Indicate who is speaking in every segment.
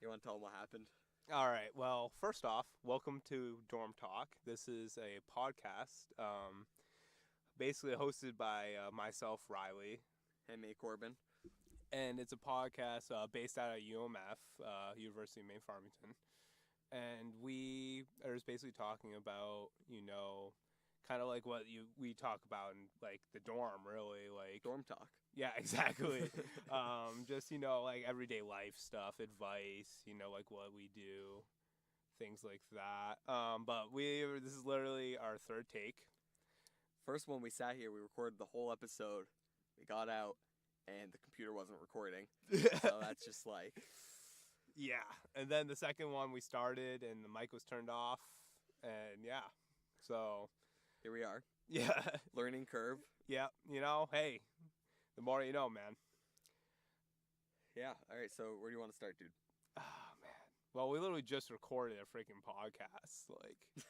Speaker 1: You want to tell them what happened?
Speaker 2: All right. Well, first off, welcome to Dorm Talk. This is a podcast, basically hosted by myself, Riley,
Speaker 1: And me, Corbin.
Speaker 2: and it's a podcast based out of UMF, University of Maine Farmington, and we are just basically talking about, kind of like what we talk about in like the dorm, really, like
Speaker 1: Dorm talk.
Speaker 2: Yeah, exactly. Just like everyday life stuff, advice, like what we do, things like that. But this is literally our third take.
Speaker 1: First one we sat here, we recorded the whole episode. We got out, and the computer wasn't recording. So that's just like...
Speaker 2: Yeah. And then the second one we started, and the mic was turned off, and yeah. So...
Speaker 1: Here we are.
Speaker 2: Yeah.
Speaker 1: Learning curve.
Speaker 2: Yeah. Hey, the more you know, man.
Speaker 1: Yeah. All right. So where do you want to start, dude?
Speaker 2: Oh, man. Well, we literally just recorded a freaking podcast. Like,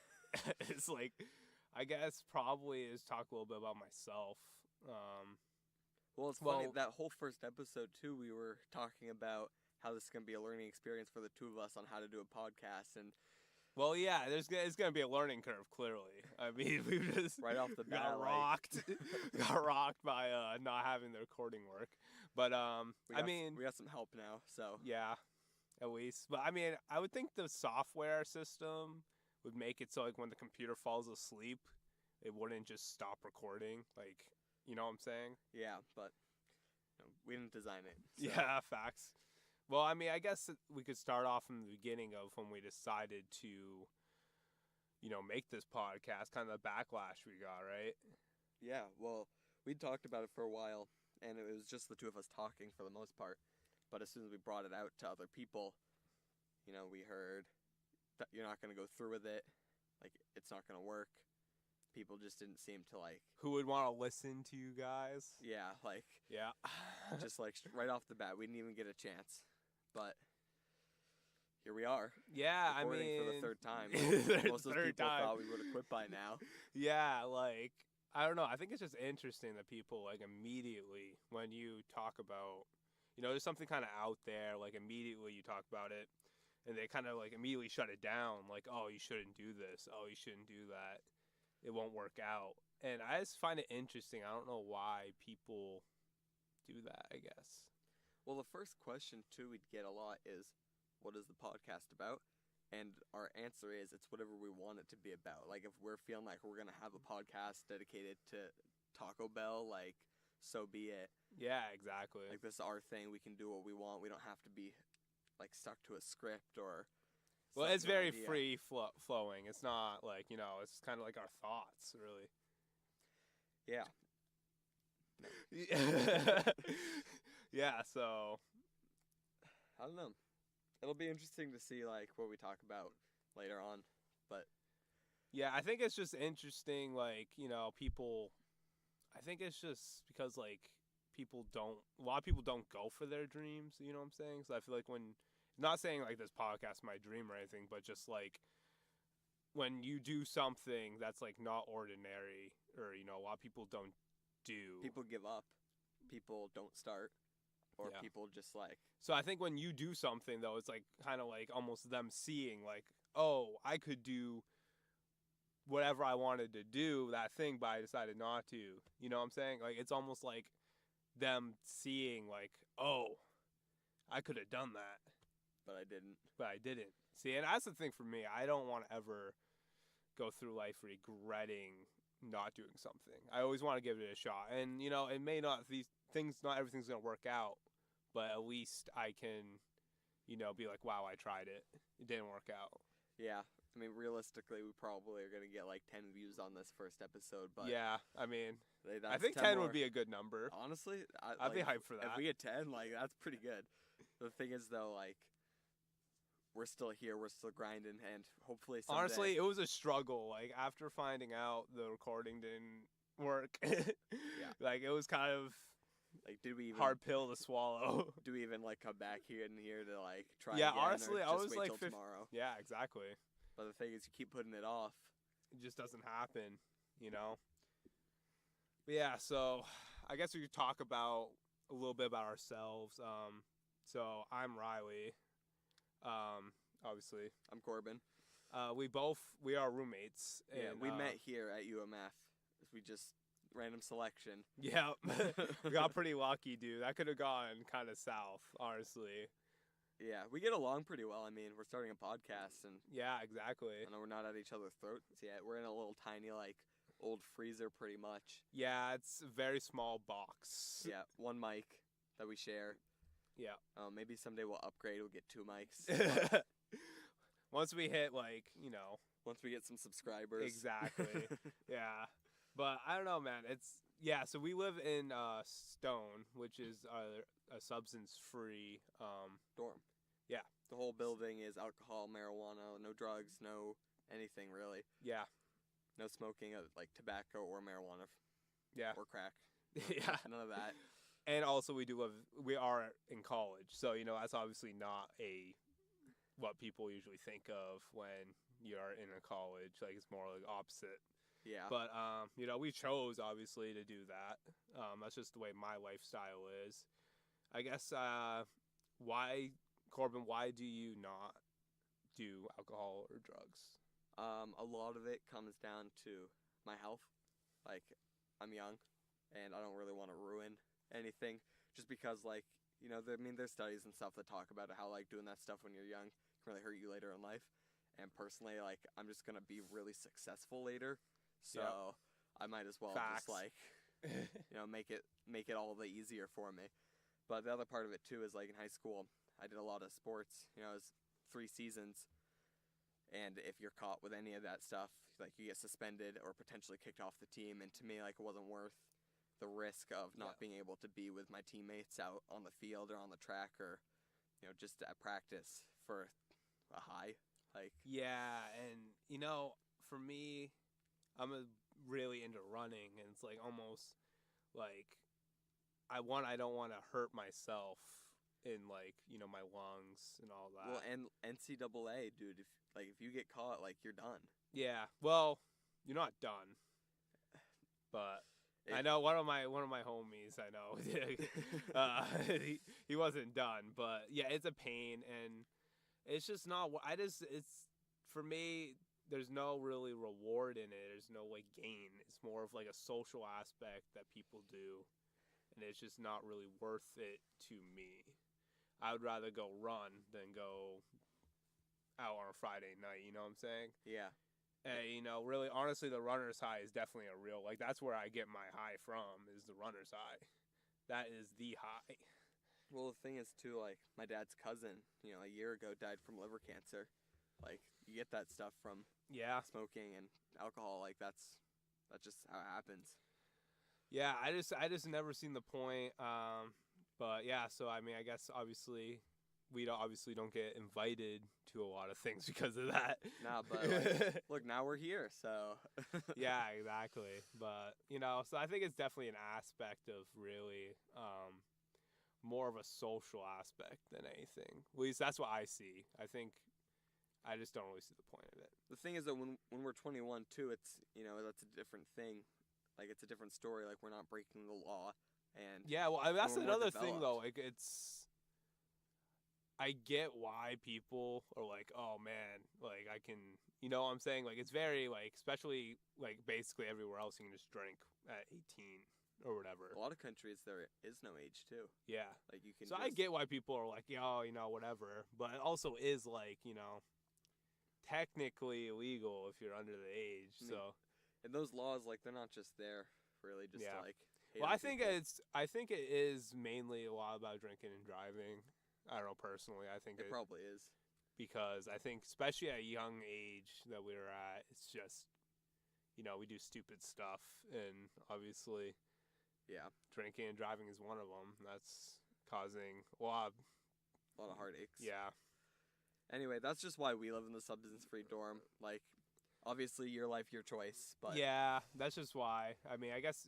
Speaker 2: it's like, I guess probably is talk a little bit about myself.
Speaker 1: Well, it's funny. That whole first episode, too, we were talking about how this is going to be a learning experience for the two of us on how to do a podcast. And
Speaker 2: well, yeah, it's going to be a learning curve, clearly. I mean, we just
Speaker 1: right off the bat,
Speaker 2: got rocked. Got rocked by not having the recording work. But,
Speaker 1: we got some help now, so.
Speaker 2: Yeah, at least. But, I mean, I would think the software system would make it so, like, when the computer falls asleep, it wouldn't just stop recording. Like, you know what I'm saying?
Speaker 1: Yeah, but we didn't design it. So.
Speaker 2: Yeah, facts. Well, I mean, I guess we could start off from the beginning of when we decided to, make this podcast, kind of the backlash we got, right?
Speaker 1: Yeah, well, we talked about it for a while, and it was just the two of us talking for the most part. But as soon as we brought it out to other people, we heard that you're not going to go through with it. Like, it's not going to work. People just didn't seem to, like...
Speaker 2: Who would want to listen to you guys?
Speaker 1: Yeah, like...
Speaker 2: Yeah.
Speaker 1: Just, like, right off the bat, we didn't even get a chance. But here we are.
Speaker 2: Yeah,
Speaker 1: recording for the third time. Most of those people thought we would have quit by now.
Speaker 2: Yeah, like, I don't know. I think it's just interesting that people, like, immediately, when you talk about, there's something kind of out there, like, immediately you talk about it, and they kind of, like, immediately shut it down. Like, oh, you shouldn't do this. Oh, you shouldn't do that. It won't work out. And I just find it interesting. I don't know why people do that, I guess.
Speaker 1: Well, the first question, too, we'd get a lot is, what is the podcast about? And our answer is, it's whatever we want it to be about. Like, if we're feeling like we're going to have a podcast dedicated to Taco Bell, like, so be it.
Speaker 2: Yeah, exactly.
Speaker 1: Like, this is our thing. We can do what we want. We don't have to be, like, stuck to a script or...
Speaker 2: Well, it's very free flowing. It's not like, it's kind of like our thoughts, really.
Speaker 1: Yeah.
Speaker 2: No. Yeah, so
Speaker 1: I don't know. It'll be interesting to see like what we talk about later on, but
Speaker 2: yeah, I think it's just interesting, like, people. I think it's just because like a lot of people don't go for their dreams. You know what I'm saying? So I feel like not saying like this podcast is my dream or anything, but just like when you do something that's like not ordinary, or a lot of people don't do.
Speaker 1: People give up. People don't start. Or
Speaker 2: yeah.
Speaker 1: People just like...
Speaker 2: So I think when you do something, though, it's like kind of like almost them seeing like, oh, I could do whatever I wanted to do, that thing, but I decided not to. You know what I'm saying? Like, it's almost like them seeing like, oh, I could have done that.
Speaker 1: But I didn't. See, and that's the thing for me. I don't want to ever go through life regretting not doing something. I always want to give it a shot. And, it may not... not everything's going to work out, but at least I can, be like, wow, I tried it. It didn't work out. Yeah. I mean, realistically, we probably are going to get like 10 views on this first episode, but...
Speaker 2: Yeah, I mean, I think 10 would be a good number.
Speaker 1: Honestly,
Speaker 2: I'd be hyped for that.
Speaker 1: If we get 10, like, that's pretty good. The thing is, though, like, we're still here, we're still grinding, and hopefully someday...
Speaker 2: Honestly, it was a struggle. Like, after finding out the recording didn't work,
Speaker 1: yeah.
Speaker 2: Like, it was kind of...
Speaker 1: Like, did we even...
Speaker 2: Hard pill to swallow.
Speaker 1: Do we even, like, come back here to, like, try
Speaker 2: yeah,
Speaker 1: again?
Speaker 2: Honestly,
Speaker 1: or
Speaker 2: I
Speaker 1: just
Speaker 2: was
Speaker 1: wait
Speaker 2: like...
Speaker 1: till tomorrow?
Speaker 2: Yeah, exactly.
Speaker 1: But the thing is, you keep putting it off.
Speaker 2: It just doesn't happen, But yeah, so I guess we could talk about a little bit about ourselves. So I'm Riley.
Speaker 1: Obviously.
Speaker 3: I'm Corbin.
Speaker 1: We are roommates.
Speaker 3: Yeah,
Speaker 1: And,
Speaker 3: we met here at UMF. We just random selection.
Speaker 1: Yeah, we got pretty lucky, dude. That could have gone kind of south, honestly.
Speaker 3: Yeah, we get along pretty well. I mean, we're starting a podcast, and
Speaker 1: Yeah, exactly.
Speaker 3: I know we're not at each other's throats yet. We're in a little tiny, like, old freezer pretty much.
Speaker 1: Yeah, it's a very small box.
Speaker 3: Yeah, one mic that we share.
Speaker 1: Yeah.
Speaker 3: Maybe someday we'll upgrade. We'll get 2 mics.
Speaker 1: Once we hit, like, you know.
Speaker 3: Once we get some subscribers.
Speaker 1: Exactly. Yeah. But I don't know, man. So we live in Stone, which is a substance-free
Speaker 3: dorm.
Speaker 1: Yeah.
Speaker 3: The whole building is alcohol, marijuana, no drugs, no anything really.
Speaker 1: Yeah.
Speaker 3: No smoking of like tobacco or marijuana.
Speaker 1: Yeah.
Speaker 3: Or crack.
Speaker 1: Yeah.
Speaker 3: None of that.
Speaker 1: And also we are in college. So, you know, that's obviously not what people usually think of when you're in a college. Like, it's more like opposite.
Speaker 3: Yeah.
Speaker 1: But, you know, we chose, obviously, to do that. That's just the way my lifestyle is. I guess, Corbin, why do you not do alcohol or drugs?
Speaker 3: A lot of it comes down to my health. Like, I'm young, and I don't really want to ruin anything. Just because, like, you know, there's studies and stuff that talk about how, like, doing that stuff when you're young can really hurt you later in life. And personally, like, I'm just going to be really successful later. So I might as well just, like, you know, make it all the easier for me. But the other part of it, too, is, like, in high school, I did a lot of sports. You know, it was 3 seasons. And if you're caught with any of that stuff, like, you get suspended or potentially kicked off the team. And to me, like, it wasn't worth the risk of not being able to be with my teammates out on the field or on the track or, you know, just at practice for a high. Like,
Speaker 1: yeah, and, you know, for me, I'm really into running, and it's, like, almost, like, I don't want to hurt myself in, like, you know, my lungs and all that.
Speaker 3: Well, and NCAA, dude, if you get caught, like, you're done.
Speaker 1: Yeah, well, you're not done, but I know one of my homies, I know, he wasn't done, but, yeah, it's a pain, and it's just not, for me, there's no really reward in it. There's no, like, gain. It's more of, like, a social aspect that people do, and it's just not really worth it to me. I would rather go run than go out on a Friday night, you know what I'm saying?
Speaker 3: Yeah.
Speaker 1: And, you know, really, honestly, the runner's high is definitely like, that's where I get my high from, is the runner's high. That is the high.
Speaker 3: Well, the thing is, too, like, my dad's cousin, you know, a year ago died from liver cancer. Like, you get that stuff from smoking and alcohol. Like, that's just how it happens.
Speaker 1: Yeah, I just never seen the point. But, yeah, so, I mean, I guess, obviously, we don't get invited to a lot of things because of that.
Speaker 3: Nah, but, like, look, now we're here, so.
Speaker 1: Yeah, exactly. But, you know, so I think it's definitely an aspect of really more of a social aspect than anything. At least that's what I see. I think I just don't really see the point of it.
Speaker 3: The thing is that when we're 21, too, it's, you know, that's a different thing. Like, it's a different story. Like, we're not breaking the law. And
Speaker 1: yeah, well, that's another thing, though. Like, I get why people are like, oh, man, like, I can, you know what I'm saying? Like, it's very, like, especially, like, basically everywhere else you can just drink at 18 or whatever.
Speaker 3: A lot of countries, there is no age, too.
Speaker 1: Yeah.
Speaker 3: Like, you can
Speaker 1: So I get why people are like, yo, you know, whatever. But it also is, like, you know, technically illegal if you're under the age, so.
Speaker 3: And those laws, like, they're not just there, really, just to, like.
Speaker 1: Well, I think it is mainly a lot about drinking and driving. I don't know, personally. I think
Speaker 3: it probably is.
Speaker 1: Because I think, especially at a young age that we were at, it's just, you know, we do stupid stuff, and obviously, drinking and driving is one of them. That's causing a lot
Speaker 3: of heartaches.
Speaker 1: Yeah.
Speaker 3: Anyway, that's just why we live in the substance-free dorm. Like, obviously, your life, your choice, but.
Speaker 1: Yeah, that's just why. I mean, I guess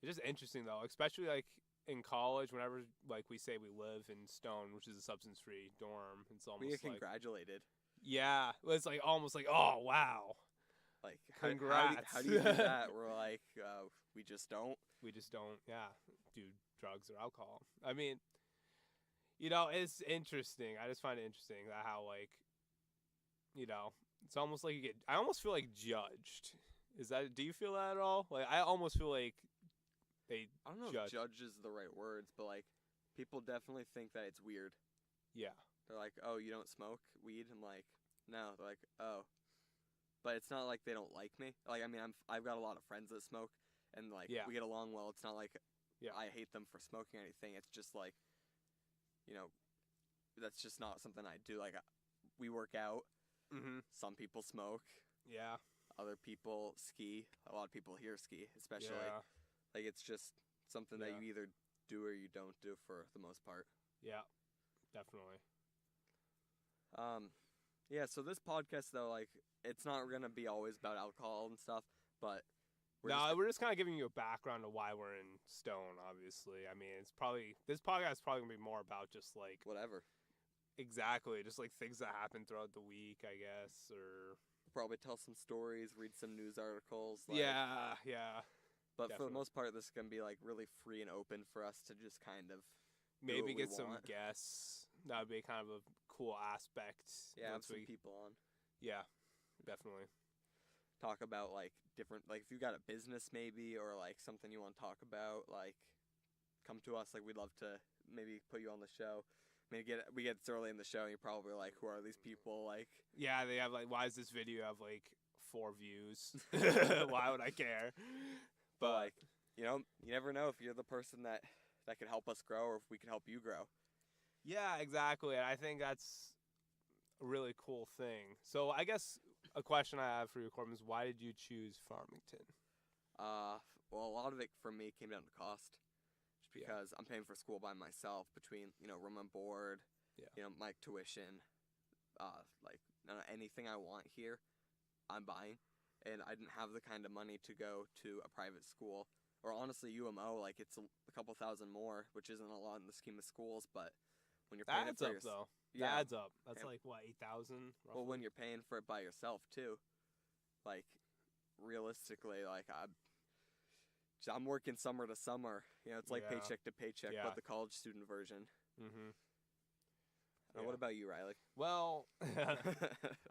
Speaker 1: it's just interesting, though, especially, like, in college, whenever, like, we say we live in Stone, which is a substance-free dorm, it's almost
Speaker 3: we get
Speaker 1: like,
Speaker 3: congratulated.
Speaker 1: Yeah, it's, like, almost like, oh, wow.
Speaker 3: Like,
Speaker 1: congrats.
Speaker 3: How do you do that? We're like, we just don't.
Speaker 1: We just don't, do drugs or alcohol. I mean,
Speaker 2: You know, it's interesting. I just find it interesting that how, like, you know, it's almost like I almost feel like judged. Do you feel that at all? Like, I almost feel like they
Speaker 3: I don't know if judge is the right words, but like people definitely think that it's weird.
Speaker 2: Yeah.
Speaker 3: They're like, "Oh, you don't smoke weed?" I'm like, "No." They're like, "Oh." But it's not like they don't like me. Like, I mean, I've got a lot of friends that smoke, and like we get along well. It's not like I hate them for smoking or anything. It's just like, you know, that's just not something I do. Like, we work out.
Speaker 2: Mm-hmm.
Speaker 3: Some people smoke.
Speaker 2: Yeah.
Speaker 3: Other people ski. A lot of people here ski, especially.
Speaker 2: Yeah.
Speaker 3: Like, it's just something that you either do or you don't do for the most part.
Speaker 2: Yeah, definitely.
Speaker 3: Yeah, so this podcast, though, like, it's not going to be always about alcohol and stuff, but
Speaker 2: we're just kind of giving you a background of why we're in Stone, obviously. I mean, this podcast is probably going to be more about just, like...
Speaker 3: whatever.
Speaker 2: Exactly, just, like, things that happen throughout the week, I guess, or...
Speaker 3: Probably tell some stories, read some news articles. Like,
Speaker 2: yeah.
Speaker 3: But for the most part, this is going to be, like, really free and open for us to just kind of
Speaker 2: maybe get some guests. That would be kind of a cool aspect.
Speaker 3: Yeah, have some people on.
Speaker 2: Yeah, definitely.
Speaker 3: Talk about, like, different, like, if you got a business maybe, or, like, something you want to talk about, like, come to us. Like, we'd love to maybe put you on the show. I mean, we get this early in the show, and you're probably like, who are these people? Like,
Speaker 2: yeah, they have, like, why does this video have, like, 4 views? Why would I care?
Speaker 3: But, like, you know, you never know if you're the person that could help us grow, or if we can help you grow.
Speaker 2: Yeah, exactly. And I think that's a really cool thing. So I guess a question I have for you, Corbin, is why did you choose Farmington?
Speaker 3: Well, a lot of it for me came down to cost. Just because I'm paying for school by myself between, you know, room and board, you know, my tuition, like, anything I want here, I'm buying. And I didn't have the kind of money to go to a private school. Or honestly, UMO, like, it's a couple thousand more, which isn't a lot in the scheme of schools, but when you're paying
Speaker 2: that adds up, though.
Speaker 3: Yeah.
Speaker 2: That adds up. That's like, what, 8,000?
Speaker 3: Well, when you're paying for it by yourself, too. Like, realistically, like, I'm working summer to summer. You know, it's like paycheck to paycheck, but the college student version.
Speaker 2: Mm-hmm.
Speaker 3: What about you, Riley?
Speaker 2: Well,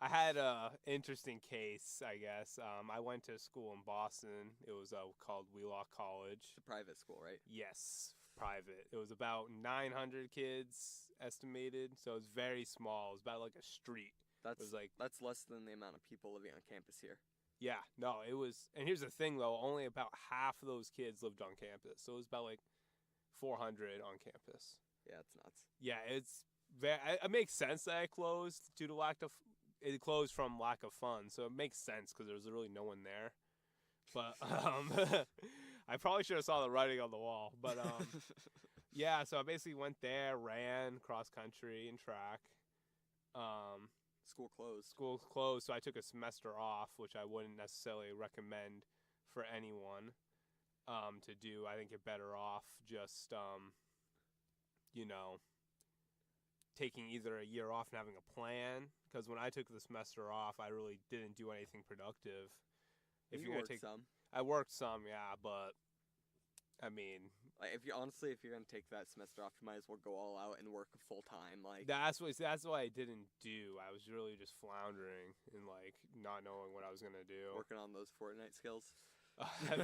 Speaker 2: I had a interesting case, I guess. I went to school in Boston. It was called Wheelock College.
Speaker 3: It's a private school, right?
Speaker 2: Yes, private. It was about 900 kids estimated, so it was very small. It was about like a street.
Speaker 3: That's less than the amount of people living on campus here.
Speaker 2: Yeah, no, it was. And here's the thing, though. Only about half of those kids lived on campus. So it was about like 400 on campus.
Speaker 3: Yeah, it's nuts.
Speaker 2: Yeah, it makes sense that it closed due to it closed from lack of funds. So it makes sense because there was really no one there. But I probably should have saw the writing on the wall. But yeah, so I basically went there, ran cross country and track.
Speaker 3: School
Speaker 2: closed, so I took a semester off, which I wouldn't necessarily recommend for anyone to do. I think you're better off just, you know, taking either a year off and having a plan. Because when I took the semester off, I really didn't do anything productive.
Speaker 3: You worked some.
Speaker 2: I worked some, yeah, but I mean,
Speaker 3: like, if you're gonna take that semester off, you might as well go all out and work full time. Like,
Speaker 2: that's what I didn't do. I was really just floundering and like not knowing what I was gonna do.
Speaker 3: Working on those Fortnite skills.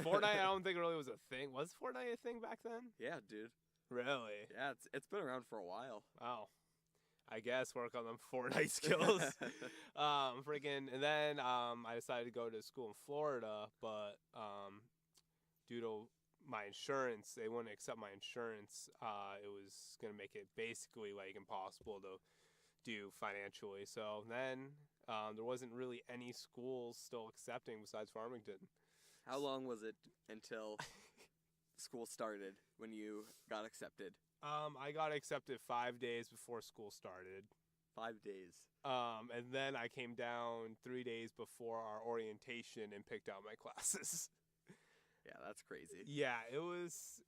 Speaker 2: Fortnite, I don't think really was a thing. Was Fortnite a thing back then?
Speaker 3: Yeah, dude.
Speaker 2: Really?
Speaker 3: Yeah, it's been around for a while.
Speaker 2: Wow. I guess work on them Fortnite skills. And then I decided to go to school in Florida, but due to my insurance, they wouldn't accept my insurance. It was going to make it basically like impossible to do financially. So then there wasn't really any schools still accepting besides Farmington.
Speaker 3: How long was it until school started when you got accepted?
Speaker 2: I got accepted 5 days before school started.
Speaker 3: 5 days.
Speaker 2: And then I came down 3 days before our orientation and picked out my classes.
Speaker 3: Yeah, that's crazy.
Speaker 2: Yeah, it was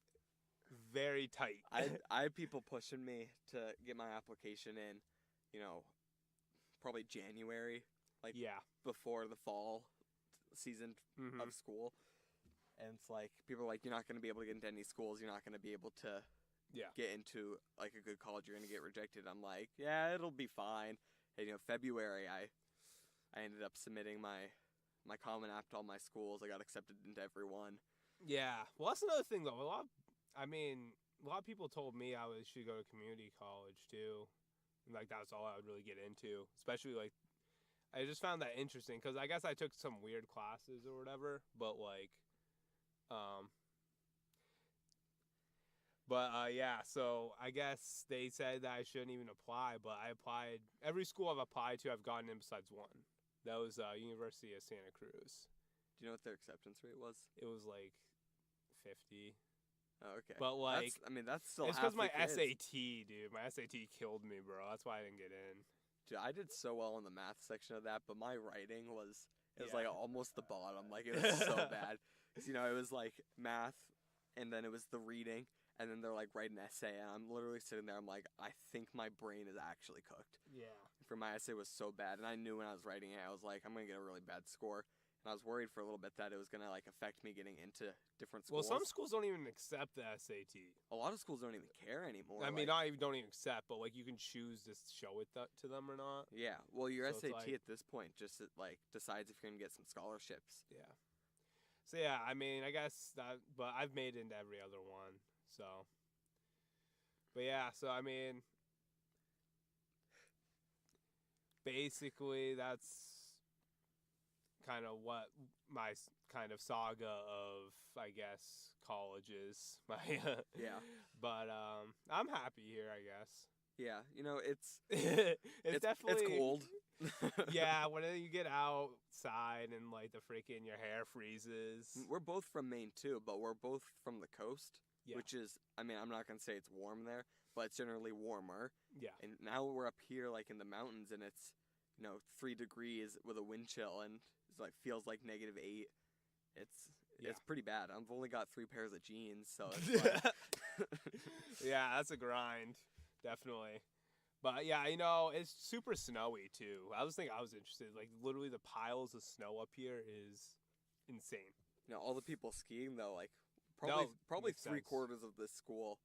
Speaker 2: very tight.
Speaker 3: I had people pushing me to get my application in, you know, probably January, like before the fall season of school. And it's like, people are like, you're not going to be able to get into any schools. You're not going to be able to get into like a good college, you're gonna get rejected. I'm like, yeah, it'll be fine. And February, I ended up submitting my Common App to all my schools. I got accepted into every one.
Speaker 2: Yeah, well, that's another thing though. A lot of people told me I should go to community college too. And, like, that's all I would really get into. Especially, like, I just found that interesting because I guess I took some weird classes or whatever. But yeah. So I guess they said that I shouldn't even apply, but I applied. Every school I've applied to, I've gotten in besides one. That was University of Santa Cruz.
Speaker 3: Do you know what their acceptance rate was?
Speaker 2: It was like 50.
Speaker 3: Oh, okay.
Speaker 2: But like,
Speaker 3: that's still.
Speaker 2: It's because my SAT, dude. My SAT killed me, bro. That's why I didn't get in.
Speaker 3: Dude, I did so well in the math section of that, but my writing was like almost the bottom. Like, it was so bad. 'Cause, it was like math, and then it was the reading, and then they're like, write an essay, and I'm literally sitting there. I'm like, I think my brain is actually cooked.
Speaker 2: Yeah.
Speaker 3: For my essay was so bad, and I knew when I was writing it, I was like, I'm gonna get a really bad score. And I was worried for a little bit that it was gonna like affect me getting into different schools.
Speaker 2: Well, some schools don't even accept the SAT.
Speaker 3: A lot of schools don't even care anymore.
Speaker 2: I mean, don't even accept, but like you can choose to show it to them or not.
Speaker 3: Yeah. Well, your
Speaker 2: So
Speaker 3: SAT at this point just like decides if you're gonna get some scholarships.
Speaker 2: Yeah. So yeah, I mean, I guess that, but I've made it into every other one. So. But yeah, so I mean, basically that's kind of what my kind of saga of, I guess, college is.
Speaker 3: Yeah.
Speaker 2: But I'm happy here, I guess.
Speaker 3: Yeah,
Speaker 2: it's definitely
Speaker 3: it's cold.
Speaker 2: Yeah, when you get outside and like your hair freezes.
Speaker 3: We're both from Maine too, but we're both from the coast, which is, I'm not gonna say it's warm there, but it's generally warmer.
Speaker 2: Yeah.
Speaker 3: And now we're up here like in the mountains, and it's 3 degrees with a wind chill, and it's like feels like -8. It's pretty bad. I've only got 3 pairs of jeans, so it's like
Speaker 2: yeah, that's a grind, definitely. But yeah, it's super snowy too. I was interested. Like, literally the piles of snow up here is insane.
Speaker 3: All the people skiing though, like probably 3/4 of this school.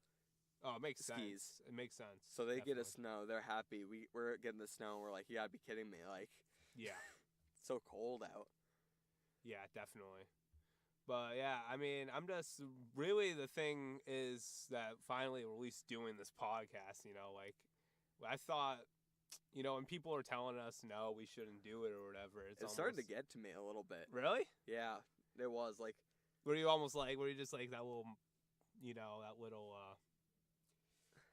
Speaker 2: Oh, it makes
Speaker 3: skis.
Speaker 2: sense. It makes sense.
Speaker 3: So they
Speaker 2: definitely.
Speaker 3: get a snow. They're happy. We're getting the snow. And we're like, you gotta be kidding me! Like,
Speaker 2: yeah,
Speaker 3: it's so cold out.
Speaker 2: Yeah, definitely. But yeah, I mean, I'm just really, the thing is that finally we're at least doing this podcast. Like, I thought, when people are telling us no, we shouldn't do it or whatever,
Speaker 3: it started to get to me a little bit.
Speaker 2: Really?
Speaker 3: Yeah, it was like.
Speaker 2: Were you just like that little,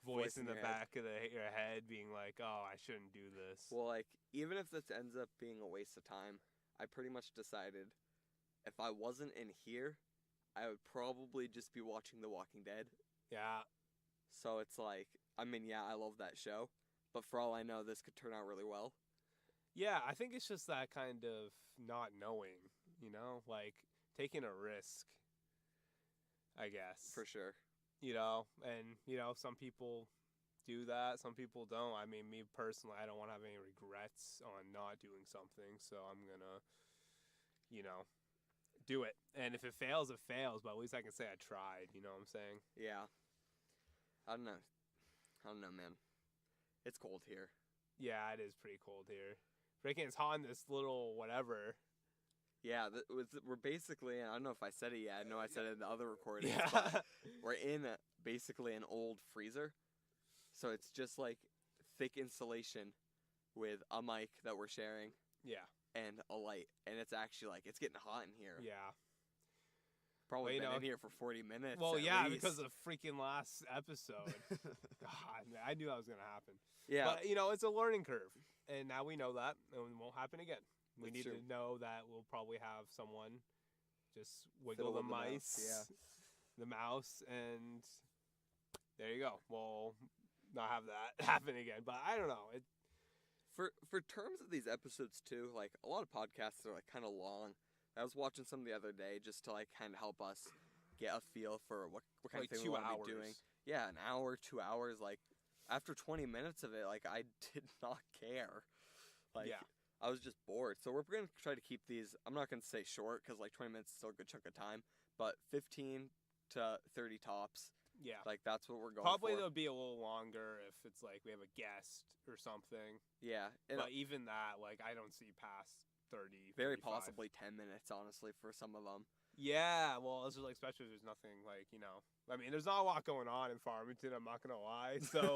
Speaker 2: voice in the back of your head being like, oh, I shouldn't do this?
Speaker 3: Well, like, even if this ends up being a waste of time, I pretty much decided if I wasn't in here, I would probably just be watching The Walking Dead.
Speaker 2: Yeah.
Speaker 3: So it's like, I love that show, but for all I know, this could turn out really well.
Speaker 2: Yeah, I think it's just that kind of not knowing, like taking a risk, I guess.
Speaker 3: For sure.
Speaker 2: And, some people do that, some people don't. I mean, me personally, I don't want to have any regrets on not doing something, so I'm going to, do it. And if it fails, it fails, but at least I can say I tried, you know what I'm saying?
Speaker 3: Yeah. I don't know, man. It's cold here.
Speaker 2: Yeah, it is pretty cold here. Freaking, it's hot in this little whatever.
Speaker 3: Yeah, we're basically, I don't know if I said it yet. I know I said it in the other recording.
Speaker 2: Yeah.
Speaker 3: But we're in basically an old freezer. So it's just like thick insulation with a mic that we're sharing.
Speaker 2: Yeah.
Speaker 3: And a light. And it's actually like, it's getting hot in here.
Speaker 2: Yeah.
Speaker 3: Probably been in here for 40 minutes.
Speaker 2: Well, yeah,
Speaker 3: least.
Speaker 2: because of the freaking last episode. God, man, I knew that was going to happen.
Speaker 3: Yeah.
Speaker 2: But, it's a learning curve. And now we know that, and it won't happen again. We need to know that we'll probably have someone just wiggle the mice, the mouse, and there you go. We'll not have that happen again. But I don't know.
Speaker 3: For terms of these episodes too, like a lot of podcasts are like kind of long. I was watching some the other day just to like kind of help us get a feel for what kind of thing we want to be doing. Yeah, an hour, 2 hours. Like after 20 minutes of it, like I did not care. Like. Yeah. I was just bored. So we're going to try to keep these, I'm not going to say short because like 20 minutes is still a good chunk of time, but 15 to 30 tops.
Speaker 1: Yeah.
Speaker 3: Like, that's what we're going
Speaker 1: Probably
Speaker 3: for.
Speaker 1: it'll be a little longer if it's like we have a guest or something.
Speaker 3: Yeah. And
Speaker 1: But even that, like, I don't see past 30,
Speaker 3: very
Speaker 1: 35.
Speaker 3: possibly 10 minutes, honestly, for some of them.
Speaker 1: Yeah, well, it's just like, especially if there's nothing, like, I mean, there's not a lot going on in Farmington, I'm not going to lie. So,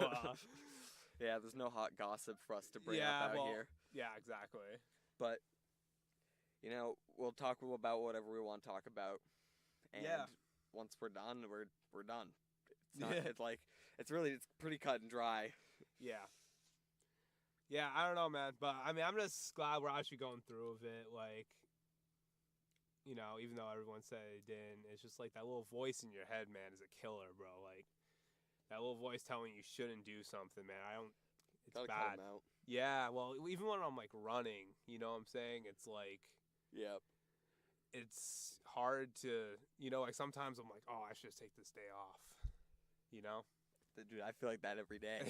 Speaker 3: yeah, there's no hot gossip for us to bring
Speaker 1: yeah,
Speaker 3: up out
Speaker 1: well,
Speaker 3: here.
Speaker 1: yeah, exactly.
Speaker 3: But, we'll talk about whatever we want to talk about. And
Speaker 1: Yeah.
Speaker 3: once we're done, we're done. It's not, it's pretty cut and dry.
Speaker 1: Yeah. Yeah, I don't know, man. But, I mean, I'm just glad we're actually going through with it. Like, even though everyone said it didn't, it's just like that little voice in your head, man, is a killer, bro. Like, that little voice telling you shouldn't do something, man. It's
Speaker 3: Gotta
Speaker 1: bad.
Speaker 3: cut 'em out.
Speaker 1: Yeah, well, even when I'm, like, running, you know what I'm saying? It's like,
Speaker 3: Yeah.
Speaker 1: it's hard to, like, sometimes I'm like, oh, I should just take this day off,
Speaker 3: Dude, I feel like that every day.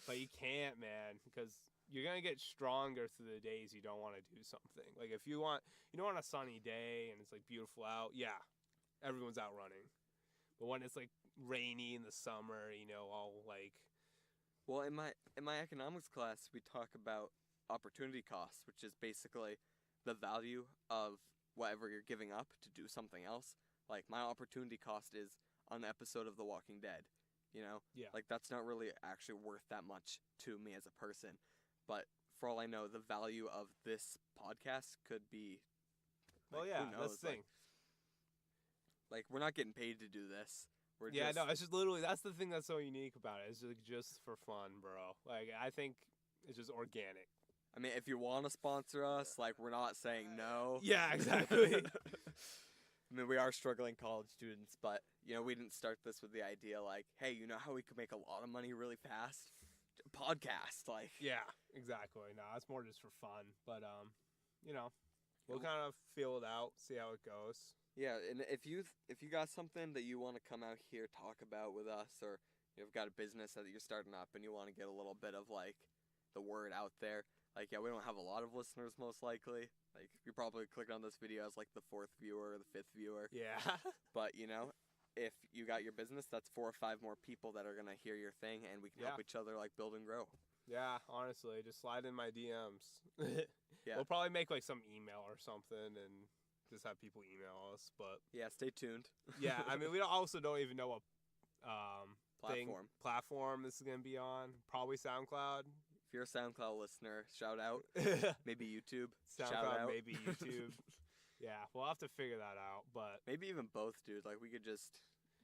Speaker 1: But you can't, man, because you're going to get stronger through the days you don't want to do something. Like, if you want a sunny day and it's, like, beautiful out, yeah, everyone's out running. But when it's, like, rainy in the summer, all, like...
Speaker 3: Well, in my economics class, we talk about opportunity cost, which is basically the value of whatever you're giving up to do something else. Like, my opportunity cost is an episode of The Walking Dead,
Speaker 1: Yeah.
Speaker 3: Like, that's not really actually worth that much to me as a person. But for all I know, the value of this podcast could be...
Speaker 1: Well,
Speaker 3: like,
Speaker 1: yeah,
Speaker 3: who knows?
Speaker 1: that's the thing.
Speaker 3: Like, we're not getting paid to do this. We're
Speaker 1: Yeah,
Speaker 3: just,
Speaker 1: no, it's just literally, that's the thing that's so unique about it. It's just for fun, bro. Like, I think it's just organic.
Speaker 3: I mean, if you want to sponsor us, like, we're not saying no.
Speaker 1: Yeah, exactly.
Speaker 3: I mean, we are struggling college students, but, we didn't start this with the idea, like, hey, you know how we could make a lot of money really fast? Podcast, like.
Speaker 1: Yeah, exactly. No, it's more just for fun. But, we'll kind of feel it out, see how it goes.
Speaker 3: Yeah, and if you got something that you want to come out here talk about with us, or you've got a business that you're starting up and you want to get a little bit of, like, the word out there, like, yeah, we don't have a lot of listeners, most likely. Like, you probably clicked on this video as, like, the 4th viewer or the 5th viewer.
Speaker 1: Yeah.
Speaker 3: But, if you got your business, that's 4 or 5 more people that are going to hear your thing, and we can help each other, like, build and grow.
Speaker 1: Yeah, honestly, just slide in my DMs.
Speaker 3: Yeah.
Speaker 1: We'll probably make, like, some email or something and just have people email us, but...
Speaker 3: Yeah, stay tuned.
Speaker 1: Yeah, I mean, we also don't even know what
Speaker 3: Platform
Speaker 1: this is going to be on. Probably SoundCloud.
Speaker 3: If you're a SoundCloud listener, shout out. Maybe YouTube.
Speaker 1: SoundCloud,
Speaker 3: shout out.
Speaker 1: maybe YouTube. Yeah, we'll have to figure that out, but...
Speaker 3: Maybe even both, dude. Like, we could just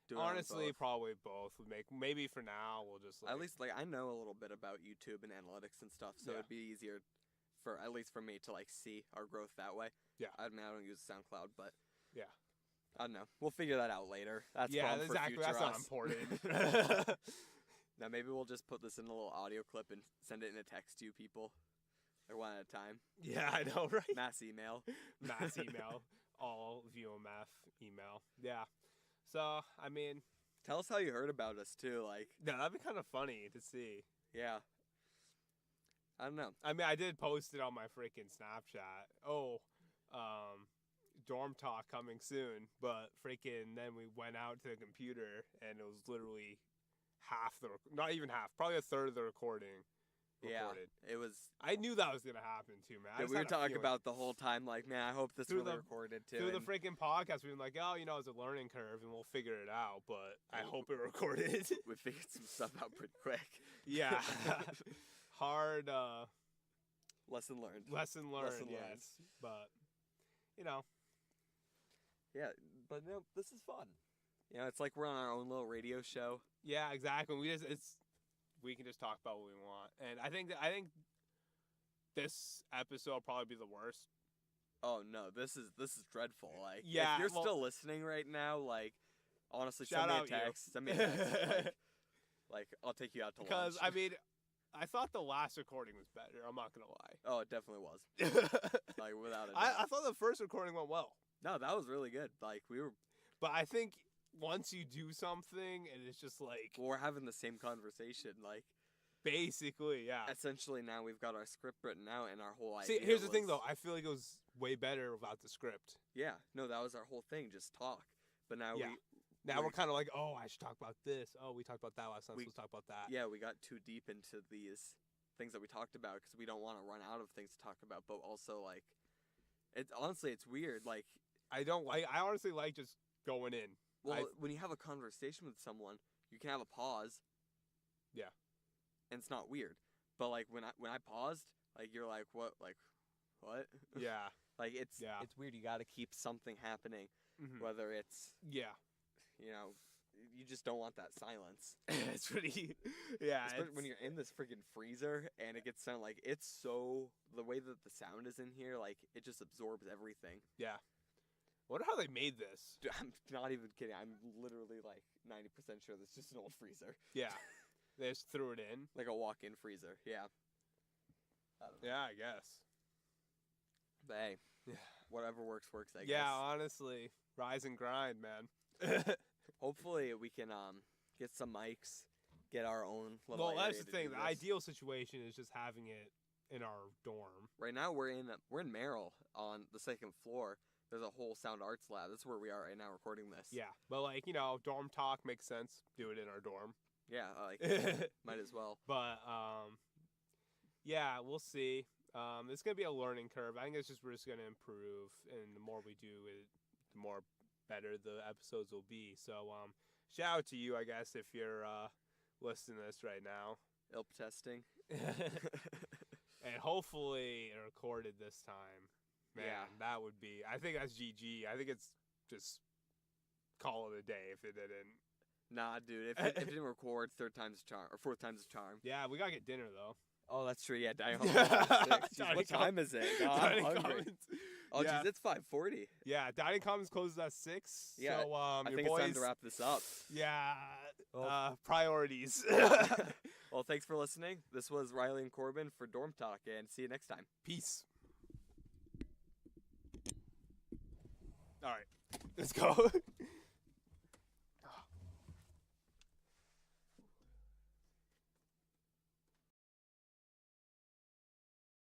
Speaker 3: do it
Speaker 1: honestly,
Speaker 3: on both.
Speaker 1: probably both would make... Maybe for now, we'll just, like...
Speaker 3: At least, like, I know a little bit about YouTube and analytics and stuff, so it'd be easier at least for me to, like, see our growth that way.
Speaker 1: Yeah.
Speaker 3: I mean, I don't use SoundCloud, but...
Speaker 1: Yeah.
Speaker 3: I don't know. We'll figure that out later. That's
Speaker 1: yeah,
Speaker 3: for
Speaker 1: exactly.
Speaker 3: future
Speaker 1: That's
Speaker 3: us.
Speaker 1: not important.
Speaker 3: Now, maybe we'll just put this in a little audio clip and send it in a text to you people. Or one at a time.
Speaker 1: Yeah, I know, right?
Speaker 3: Mass email.
Speaker 1: Mass email. All VOMF email. Yeah. So, I mean...
Speaker 3: Tell us how you heard about us, too. Like,
Speaker 1: no, that'd be kind of funny to see.
Speaker 3: Yeah. I don't know.
Speaker 1: I mean, I did post it on my freaking Snapchat. Dorm talk coming soon. But freaking then we went out to the computer and it was literally not even half, probably a third of the recording. Recorded.
Speaker 3: Yeah, it was.
Speaker 1: I knew that was gonna happen too, man.
Speaker 3: Yeah, we were talking about the whole time, like, man, I hope this really recorded too.
Speaker 1: Through the freaking podcast, we've been like, oh, it's a learning curve, and we'll figure it out. But I hope it recorded.
Speaker 3: We figured some stuff out pretty quick.
Speaker 1: Yeah, hard.
Speaker 3: Lesson learned.
Speaker 1: Lesson learned. Yes, but
Speaker 3: Yeah, but this is fun. It's like we're on our own little radio show.
Speaker 1: Yeah, exactly. We can just talk about what we want, and I think this episode will probably be the worst.
Speaker 3: Oh no, this is dreadful. Like,
Speaker 1: yeah,
Speaker 3: if you're still listening right now, like, honestly,
Speaker 1: send me a
Speaker 3: text. Send me a text. Like, I'll take you out to lunch.
Speaker 1: Because I mean, I thought the last recording was better. I'm not gonna lie.
Speaker 3: Oh, it definitely was. Like, without a doubt.
Speaker 1: I thought the first recording went well.
Speaker 3: No, that was really good. Like, we were.
Speaker 1: But I think once you do something and it's just like...
Speaker 3: Well, we're having the same conversation, like...
Speaker 1: Basically, yeah.
Speaker 3: Essentially, now we've got our script written out and our whole idea.
Speaker 1: See, here's the thing, though. I feel like it was way better without the script.
Speaker 3: Yeah. No, that was our whole thing, just talk. But now
Speaker 1: Now we're kind of like, oh, I should talk about this. Oh, we talked about that last time. So let's talk about that.
Speaker 3: Yeah, we got too deep into these things that we talked about because we don't want to run out of things to talk about. But also, like, it's weird. Like,
Speaker 1: I honestly like just going in.
Speaker 3: Well, when you have a conversation with someone, you can have a pause.
Speaker 1: Yeah.
Speaker 3: And it's not weird. But like when I paused, like you're like, what? Like, what?
Speaker 1: Yeah.
Speaker 3: Like it's weird. You got to keep something happening, whether it's you just don't want that silence.
Speaker 1: It's pretty. Yeah.
Speaker 3: Especially when you're in this freaking freezer and it gets sound like it's so the way that the sound is in here, like it just absorbs everything.
Speaker 1: Yeah. Wonder how they made this.
Speaker 3: Dude, I'm not even kidding. I'm literally like 90% sure this is just an old freezer.
Speaker 1: Yeah. They just threw it in.
Speaker 3: Like a walk-in freezer. Yeah.
Speaker 1: Yeah, I guess.
Speaker 3: But hey, whatever works, I guess.
Speaker 1: Yeah, honestly, rise and grind, man.
Speaker 3: Hopefully we can get some mics, get our own little area.
Speaker 1: Well, that's the thing.
Speaker 3: The
Speaker 1: ideal situation is just having it in our dorm.
Speaker 3: Right now we're in Merrill on the second floor. There's a whole sound arts lab. That's where we are right now recording this.
Speaker 1: Yeah, but like dorm talk makes sense. Do it in our dorm.
Speaker 3: Yeah, might as well.
Speaker 1: But yeah, we'll see. It's gonna be a learning curve. I think we're just gonna improve, and the more we do it, the more better the episodes will be. So shout out to you, I guess, if you're listening to this right now.
Speaker 3: ILP testing.
Speaker 1: And hopefully it recorded this time. Man,
Speaker 3: yeah.
Speaker 1: That would be. I think that's GG. I think it's just call it a day if it didn't.
Speaker 3: Nah, dude. If it didn't record, third time's a charm or fourth time's a charm.
Speaker 1: Yeah, we gotta get dinner though.
Speaker 3: Oh, that's true. Yeah, dining hall. What time is it? Oh, I'm hungry. Oh, jeez, it's 5:40.
Speaker 1: Yeah, Dining Commons closes at 6.
Speaker 3: Yeah,
Speaker 1: so,
Speaker 3: I think it's time to wrap this up.
Speaker 1: Yeah, priorities.
Speaker 3: Well, thanks for listening. This was Riley and Corbin for Dorm Talk, and see you next time.
Speaker 1: Peace. All right, let's go.